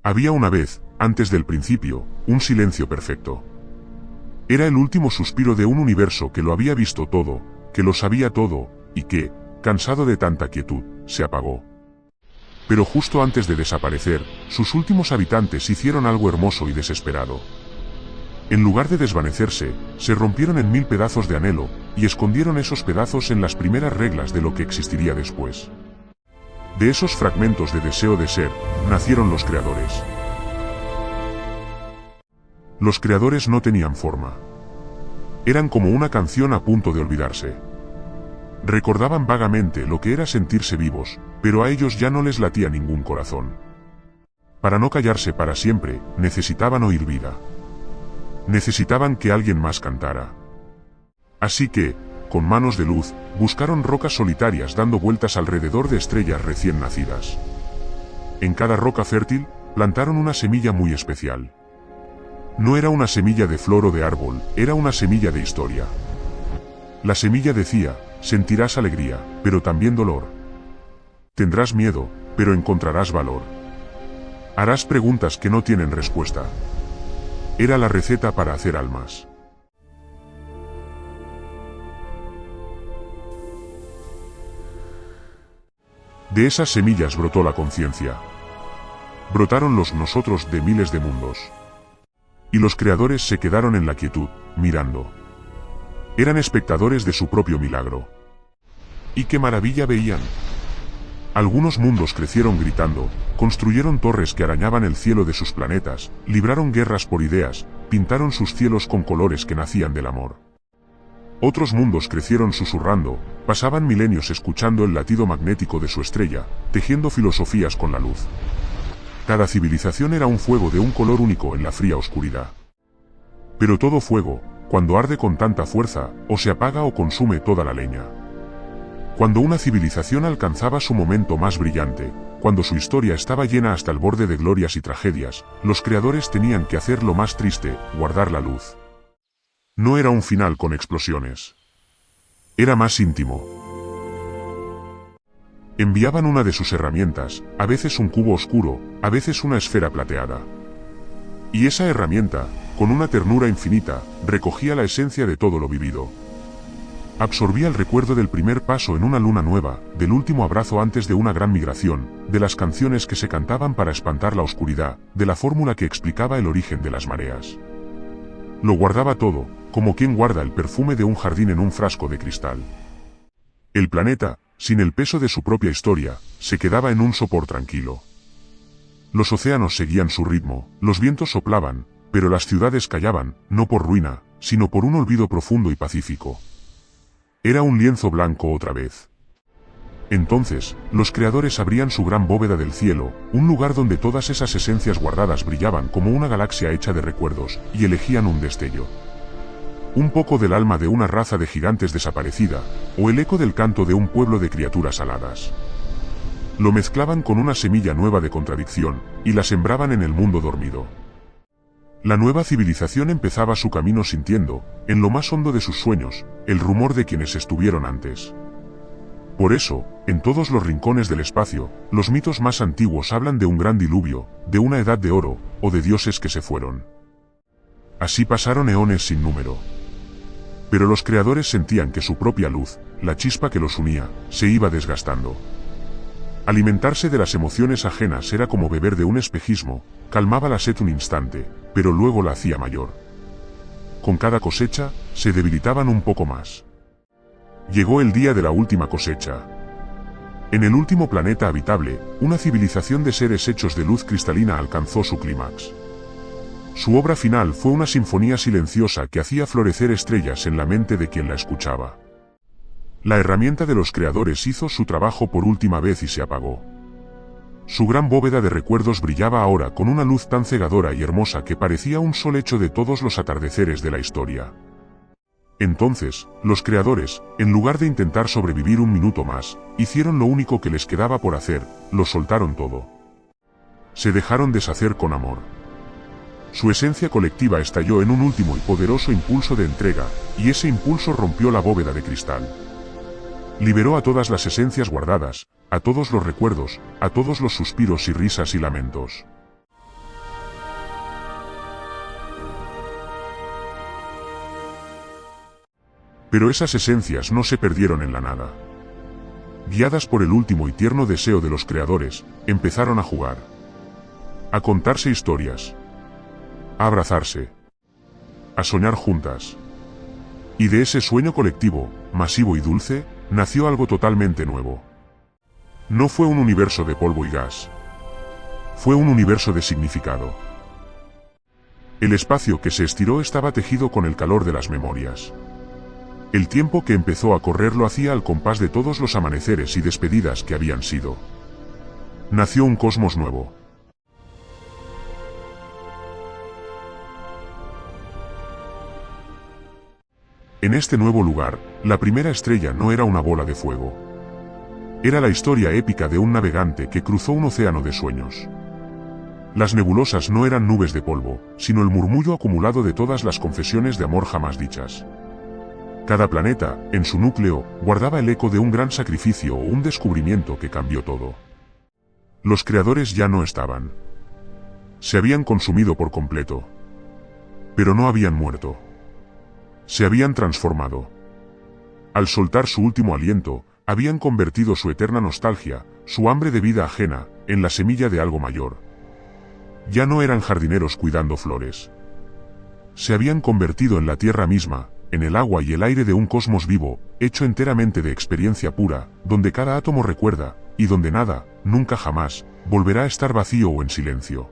Había una vez, antes del principio, un silencio perfecto. Era el último suspiro de un universo que lo había visto todo, que lo sabía todo, y que, cansado de tanta quietud, se apagó. Pero justo antes de desaparecer, sus últimos habitantes hicieron algo hermoso y desesperado. En lugar de desvanecerse, se rompieron en 1000 pedazos de anhelo, y escondieron esos pedazos en las primeras reglas de lo que existiría después. De esos fragmentos de deseo de ser, nacieron los creadores. Los creadores no tenían forma. Eran como una canción a punto de olvidarse. Recordaban vagamente lo que era sentirse vivos, pero a ellos ya no les latía ningún corazón. Para no callarse para siempre, necesitaban oír vida. Necesitaban que alguien más cantara. Así que, con manos de luz, buscaron rocas solitarias dando vueltas alrededor de estrellas recién nacidas. En cada roca fértil, plantaron una semilla muy especial. No era una semilla de flor o de árbol, era una semilla de historia. La semilla decía, sentirás alegría, pero también dolor. Tendrás miedo, pero encontrarás valor. Harás preguntas que no tienen respuesta. Era la receta para hacer almas. De esas semillas brotó la conciencia. Brotaron los nosotros de miles de mundos. Y los creadores se quedaron en la quietud, mirando. Eran espectadores de su propio milagro. ¡Y qué maravilla veían! Algunos mundos crecieron gritando, construyeron torres que arañaban el cielo de sus planetas, libraron guerras por ideas, pintaron sus cielos con colores que nacían del amor. Otros mundos crecieron susurrando, pasaban milenios escuchando el latido magnético de su estrella, tejiendo filosofías con la luz. Cada civilización era un fuego de un color único en la fría oscuridad. Pero todo fuego, cuando arde con tanta fuerza, o se apaga o consume toda la leña. Cuando una civilización alcanzaba su momento más brillante, cuando su historia estaba llena hasta el borde de glorias y tragedias, los creadores tenían que hacer lo más triste, guardar la luz. No era un final con explosiones. Era más íntimo. Enviaban una de sus herramientas, a veces un cubo oscuro, a veces una esfera plateada. Y esa herramienta, con una ternura infinita, recogía la esencia de todo lo vivido. Absorbía el recuerdo del primer paso en una luna nueva, del último abrazo antes de una gran migración, de las canciones que se cantaban para espantar la oscuridad, de la fórmula que explicaba el origen de las mareas. Lo guardaba todo, como quien guarda el perfume de un jardín en un frasco de cristal. El planeta, sin el peso de su propia historia, se quedaba en un sopor tranquilo. Los océanos seguían su ritmo, los vientos soplaban, pero las ciudades callaban, no por ruina, sino por un olvido profundo y pacífico. Era un lienzo blanco otra vez. Entonces, los creadores abrían su gran bóveda del cielo, un lugar donde todas esas esencias guardadas brillaban como una galaxia hecha de recuerdos, y elegían un destello. Un poco del alma de una raza de gigantes desaparecida, o el eco del canto de un pueblo de criaturas aladas. Lo mezclaban con una semilla nueva de contradicción, y la sembraban en el mundo dormido. La nueva civilización empezaba su camino sintiendo, en lo más hondo de sus sueños, el rumor de quienes estuvieron antes. Por eso, en todos los rincones del espacio, los mitos más antiguos hablan de un gran diluvio, de una edad de oro, o de dioses que se fueron. Así pasaron eones sin número. Pero los creadores sentían que su propia luz, la chispa que los unía, se iba desgastando. Alimentarse de las emociones ajenas era como beber de un espejismo, calmaba la sed un instante, pero luego la hacía mayor. Con cada cosecha, se debilitaban un poco más. Llegó el día de la última cosecha. En el último planeta habitable, una civilización de seres hechos de luz cristalina alcanzó su clímax. Su obra final fue una sinfonía silenciosa que hacía florecer estrellas en la mente de quien la escuchaba. La herramienta de los creadores hizo su trabajo por última vez y se apagó. Su gran bóveda de recuerdos brillaba ahora con una luz tan cegadora y hermosa que parecía un sol hecho de todos los atardeceres de la historia. Entonces, los creadores, en lugar de intentar sobrevivir un minuto más, hicieron lo único que les quedaba por hacer, lo soltaron todo. Se dejaron deshacer con amor. Su esencia colectiva estalló en un último y poderoso impulso de entrega, y ese impulso rompió la bóveda de cristal. Liberó a todas las esencias guardadas, a todos los recuerdos, a todos los suspiros y risas y lamentos. Pero esas esencias no se perdieron en la nada. Guiadas por el último y tierno deseo de los creadores, empezaron a jugar. A contarse historias. A abrazarse. A soñar juntas. Y de ese sueño colectivo, masivo y dulce, nació algo totalmente nuevo. No fue un universo de polvo y gas. Fue un universo de significado. El espacio que se estiró estaba tejido con el calor de las memorias. El tiempo que empezó a correr lo hacía al compás de todos los amaneceres y despedidas que habían sido. Nació un cosmos nuevo. En este nuevo lugar, la primera estrella no era una bola de fuego. Era la historia épica de un navegante que cruzó un océano de sueños. Las nebulosas no eran nubes de polvo, sino el murmullo acumulado de todas las confesiones de amor jamás dichas. Cada planeta, en su núcleo, guardaba el eco de un gran sacrificio o un descubrimiento que cambió todo. Los creadores ya no estaban. Se habían consumido por completo. Pero no habían muerto. Se habían transformado. Al soltar su último aliento, habían convertido su eterna nostalgia, su hambre de vida ajena, en la semilla de algo mayor. Ya no eran jardineros cuidando flores. Se habían convertido en la tierra misma, en el agua y el aire de un cosmos vivo, hecho enteramente de experiencia pura, donde cada átomo recuerda, y donde nada, nunca jamás, volverá a estar vacío o en silencio.